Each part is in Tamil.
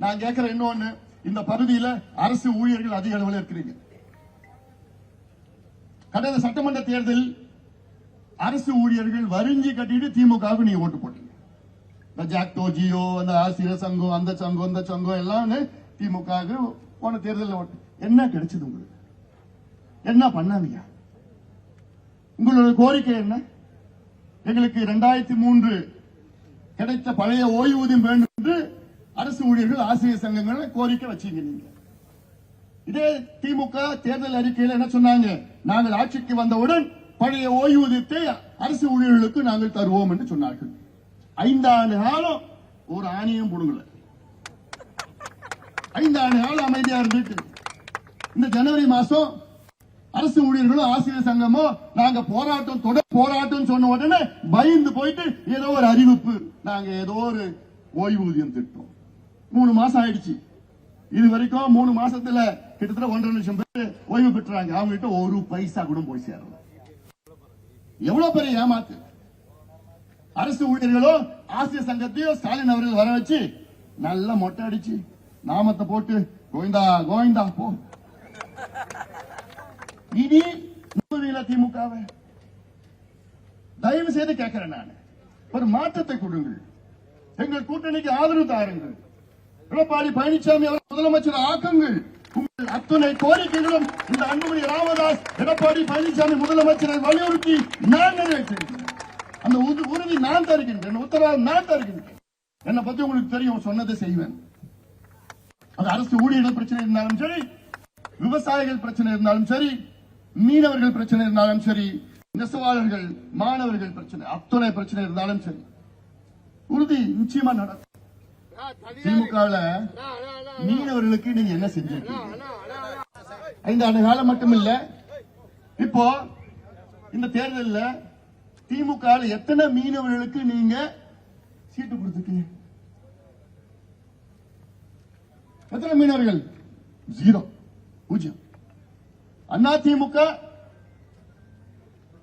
நான் கேட்கிறேன் இன்னொன்னு, இந்த பகுதியில் அரசு ஊழியர்கள் அதிக அளவில் இருக்கிறீங்க. கடந்த சட்டமன்ற தேர்தலில் அரசு ஊழியர்கள் வரிஞ்சி கட்டிட்டு திமுகவுக்கு நீங்க ஓட்டு போட்டீங்க. இந்த ஜாக்டோ ஜியோ, அந்த ஆசிரியர் சங்கம், அந்த சங்கம் இந்த சங்கம் எல்லாம் திமுக போன தேர்தலில் ஓட்டு. என்ன கிடைச்சது உங்களுக்கு? என்ன பண்ணாதீங்க? உங்களோட கோரிக்கை என்ன? எங்களுக்கு 2003 கிடைத்த பழைய ஓய்வூதியம் வேண்டும் என்று அரசு ஊழியர்கள் ஆசிரியர் சங்கங்கள் கோரிக்கை வச்சீங்க. நீங்க இதே திமுக தேர்தல் அறிக்கையில் என்ன சொன்னாங்க? நாங்கள் ஆட்சிக்கு வந்தவுடன் பழைய ஓய்வூதியத்தை அரசு ஊழியர்களுக்கு நாங்கள் தருவோம் என்று சொன்னார்கள். 5 ஆண்டு காலம் ஒரு ஆணையம் போடுங்கள. 5 ஆண்டு காலம் அமைதியா இருந்துட்டு இந்த ஜனவரி மாசம் அரசு ஊழியர்களும் ஆசிரியர் சங்கமோ நாங்க போராட்டம் தொடர் போராட்டம் சொன்ன உடனே பயந்து போயிட்டு ஏதோ ஒரு அறிவிப்பு, நாங்க ஏதோ ஒரு ஓய்வூதியம் திட்டம். 3 மாசம் ஆயிடுச்சு. இது வரைக்கும் 3 மாசத்துல கிட்டத்தட்ட 1.5 லட்சம் பேர் ஓய்வு பெற்றாங்க. அவங்க கிட்ட ஒரு பைசா கூட போய் சேரல. எவ்வளவு பெரிய ஏமாத்து! அரசு ஊழியர்களோ ஆசிரியர் சங்கத்தையோ ஸ்டாலின் அவர்கள் வர வச்சு நல்லா மொட்டை அடிச்சு நாமத்தை போட்டு கோவிந்தா கோவிந்தா போ. இனி திமுகவை தயவு செய்து கேட்கிறேன், நான் ஒரு மாற்றத்தை கொடுங்கள். எங்கள் கூட்டணிக்கு ஆதரவு தாருங்கள். எடப்பாடி பழனிசாமி அவர் முதலமைச்சர் ஆக்குங்கள். உங்கள் அத்தனை கோரிக்கைகளும் இந்த அன்புமணி ராமதாஸ் எடப்பாடி பழனிசாமி முதலமைச்சரை வலியுறுத்தி நான் நிறைவேற்றுகிறேன். அந்த உறுதி நான் தருகின்றேன், உத்தரவாதம் நான் தருகின்றேன். என்னை பத்தி உங்களுக்கு தெரியும், சொன்னதை செய்வேன். அது அரசு ஊழியர்கள் பிரச்சனை இருந்தாலும் சரி, விவசாயிகள் பிரச்சனை இருந்தாலும் சரி, மீனவர்கள் பிரச்சனை இருந்தாலும் சரி, நெசவாளர்கள் மாணவர்கள் பிரச்சனை அத்தனை பிரச்சனை இருந்தாலும் சரி, உறுதி நிச்சயமா நடக்கும். திமுக மீனவர்களுக்கு நீங்க என்ன செஞ்சிருக்கீங்க? 5 ஆண்டு காலம் மட்டும் இல்ல, இப்போ இந்த தேர்தலில் திமுக எத்தனை மீனவர்களுக்கு நீங்க சீட்டு கொடுத்துருக்கீங்க? எத்தனை மீனவர்கள்? 0, 0. அண்ணா திமுக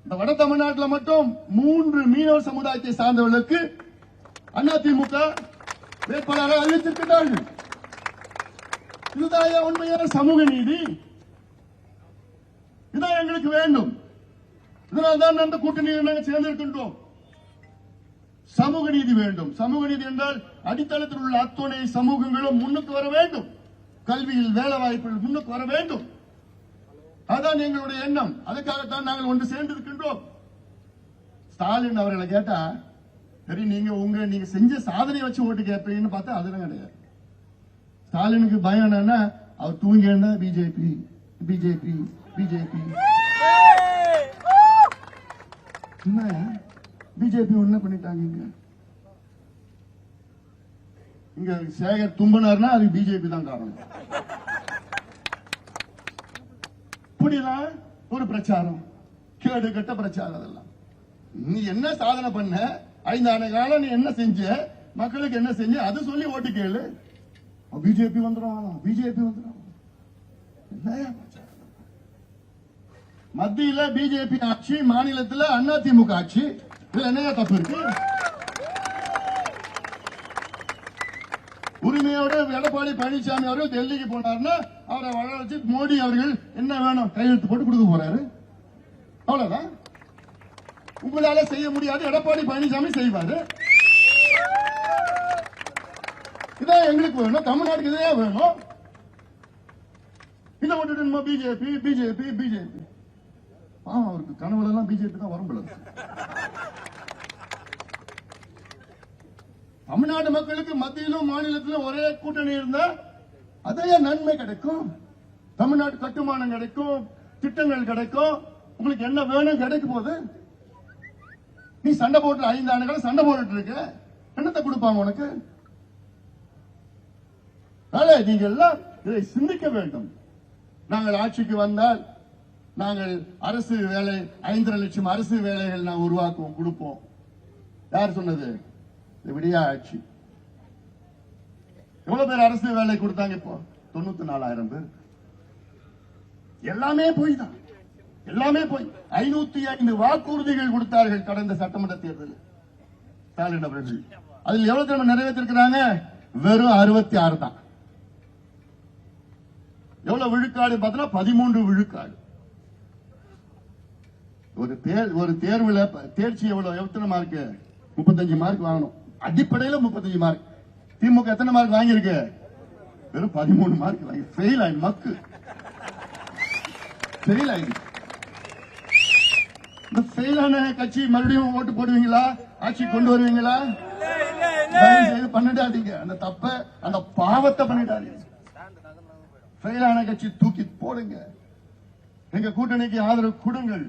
இந்த வட தமிழ்நாட்டில் மட்டும் 3 மீனவர் சமுதாயத்தை சார்ந்தவர்களுக்கு அண்ணா திமுக வேட்பாளராக அறிவித்திருக்கிறார்கள். இதுதான் உண்மையான சமூக நீதி. இதான் எங்களுக்கு வேண்டும். இதனால்தான் அந்த கூட்டணியில் நாங்கள் சேர்ந்திருக்கின்றோம். சமூக நீதி வேண்டும். சமூக நீதி என்றால் அடித்தளத்தில் உள்ள அத்தனை சமூகங்களும் முன்னுக்கு வர வேண்டும். கல்வியில், வேலை வாய்ப்பில் முன்னுக்கு வர வேண்டும். அதுதான் எங்களுடைய எண்ணம். அதுக்காகத்தான் நாங்கள் ஒன்று சேர்ந்திருக்கின்றோம். ஸ்டாலின் அவர்களை கேட்டா சரி, நீங்க செஞ்ச சாதனை வச்சு ஓட்டு கேட்பீங்கன்னு பார்த்தா அதெல்லாம் கிடையாது. ஸ்டாலினுக்கு பயம் என்னன்னா, அவர் தூங்கி இருந்தா பிஜேபி பிஜேபி பிஜேபி பிஜேபி என்ன பண்ணிட்டாங்க? இங்க சேகர் தும்பினார்னா அது பிஜேபி தான் காரணம். இப்படிதான் ஒரு பிரச்சாரம், கேடு கட்ட பிரச்சாரம். அதெல்லாம் நீ என்ன சாதனை பண்ண, 5 ஆண்டு காலம் நீ என்ன செஞ்ச, மக்களுக்கு என்ன செஞ்ச, அது சொல்லி ஓட்டு கேளு. பிஜேபி வந்துடும், பிஜேபி வந்துடும். மத்தியில பிஜேபி ஆட்சி, மாநிலத்தில் அண்ணா திமுக ஆட்சி. இதுல என்ன தப்பு இருக்கு? உரிமையோட எடப்பாடி பழனிசாமி அவர்கள் டெல்லிக்கு போனார்னா அவரை வர வச்சு மோடி அவர்கள் என்ன வேணும் கையெழுத்து போட்டு கொடுக்க போறாரு. அவ்வளவுதான். உங்களால செய்ய முடியாது, எடப்பாடி பழனிசாமி செய்வாரு. இதான் எங்களுக்கு வேணும், தமிழ்நாட்டுக்கு இதே வேணும். இதை விட்டுட்டு பிஜேபி பிஜேபி பிஜேபி. அவருக்கு கனவுல எல்லாம் பிஜேபி தான் வரும். தமிழ்நாடு மக்களுக்கு மத்தியிலும் மாநிலத்திலும் ஒரே கூட்டணி இருந்தா அதையே நன்மை கிடைக்கும். தமிழ்நாட்டு கட்டுமானம் கிடைக்கும், திட்டங்கள் கிடைக்கும், உங்களுக்கு என்ன வேணும் கிடைக்கும் போது நீ சண்டை போட்டு 5 ஆண்டுகள் சண்டை போட்டு இருக்க, என்னத்தை கொடுப்பாங்க உனக்கு? நீங்க எல்லாம் இதை சிந்திக்க வேண்டும். நாங்கள் ஆட்சிக்கு வந்தால் நாங்கள் அரசு வேலை 5.5 லட்சம் அரசு வேலைகள் நாங்கள் உருவாக்குவோம், கொடுப்போம். யார் சொன்னது? விடியா ஆட்சி. எவ்வளவு பேர் அரசு வேலை கொடுத்தாங்க? இப்போ 94,000 பேர். எல்லாமே போய் தான், எல்லாமே போய். 505 வாக்குறுதிகள் கொடுத்தார்கள் கடந்த சட்டமன்ற தேர்தலில் ஸ்டாலின் அவர்கள். அதில் எவ்வளவு நிறைவேற்றிருக்கிறாங்க? வெறும் 66 தான். எவ்வளவு விழுக்காடு பார்த்தா 13 விழுக்காடு. ஒரு தேர்வுல தேர்ச்சி எத்தனை மார்க்? 35 மார்க் வாங்கணும். அடிப்படையில் 35 மார்க். திமுக எத்தனை மார்க் வாங்கியிருக்கு? வெறும் 13 மார்க் வாங்கி ஃபெயில் ஆயி மக்கு ஃபெயில் ஆயிடுச்சு. இந்த ஃபெயிலான கட்சி மறுபடியும் ஓட்டு போடுவீங்களா? ஆட்சி கொண்டு வருவீங்களா? பண்ணிடாதீங்க. அந்த தப்ப அந்த பாவத்தை பண்ணிடாதீங்க. ஃபெயிலான கட்சி தூக்கி போடுங்க. எங்க கூட்டணிக்கு ஆதரவு கொடுங்கள்.